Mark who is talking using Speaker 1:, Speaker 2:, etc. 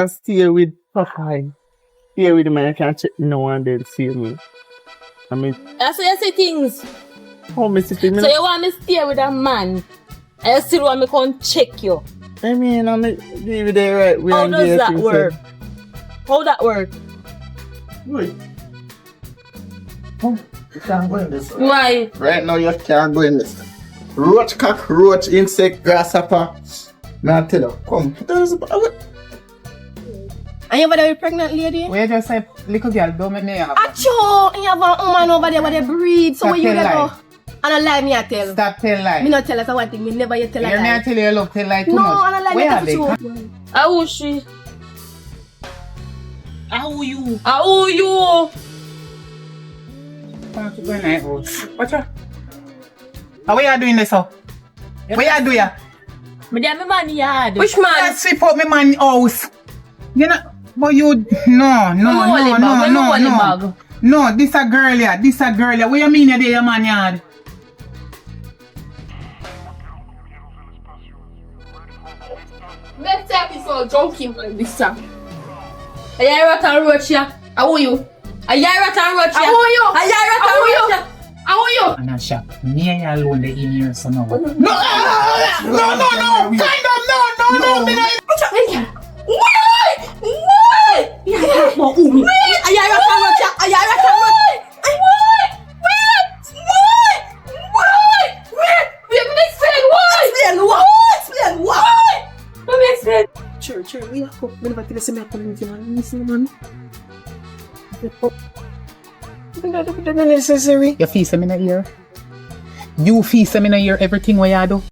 Speaker 1: And stay with Papa. Stay with him and I can check no one then see me. I mean,
Speaker 2: I say you see things.
Speaker 1: how me see things?
Speaker 2: So you want me stay with a man and you still want me come check you?
Speaker 1: I mean, I'm leave there right.
Speaker 2: How does that work? How that work?
Speaker 1: Wait. Oh, you can't go in this.
Speaker 2: Why?
Speaker 1: Right now you can't go in this. Roach cock, roach, insect, grasshopper. Man, I tell you, come.
Speaker 3: And you over there with pregnant lady?
Speaker 4: We just say, little girl, don't make me have.
Speaker 3: Acho! And you have a woman over there where they breed. So
Speaker 4: Stop
Speaker 3: when you
Speaker 4: tell
Speaker 3: go,
Speaker 4: lie.
Speaker 3: and I lie me I tell.
Speaker 4: Stop tell lie.
Speaker 3: Me not tell us one thing, me never you tell a
Speaker 4: Hear me I
Speaker 3: lie.
Speaker 4: tell you love tell lie too
Speaker 3: No,
Speaker 4: much.
Speaker 3: and I lie me
Speaker 4: Where
Speaker 3: tell
Speaker 4: are they?
Speaker 3: you.
Speaker 2: How is she?
Speaker 5: How you?
Speaker 2: How you?
Speaker 4: Come to go in my house. Watch out. How are you doing this so? What you do ya?
Speaker 2: Me dey me man yard.
Speaker 3: Which man?
Speaker 4: Let's sweep up my man house. You know, but you, no. No, this a girl ya, What you mean you dey your man yard?
Speaker 3: Let's take this all joking like this time.
Speaker 2: Are you rat and roach ya?
Speaker 3: How are you?
Speaker 2: Are you rat and roach ya?
Speaker 3: How are you?
Speaker 2: Are you rat and roach ya?
Speaker 3: How are you?
Speaker 4: Anasha, me and you alone the in here so now. No, kind of, no, me not.
Speaker 2: Are you rat and roach ya? Are you rat and roach?
Speaker 3: Sure, we have hope. We never tell us me up on the man. Listen, man. Necessary.
Speaker 4: You feel some in the ear? You feel some in the ear everything what you do?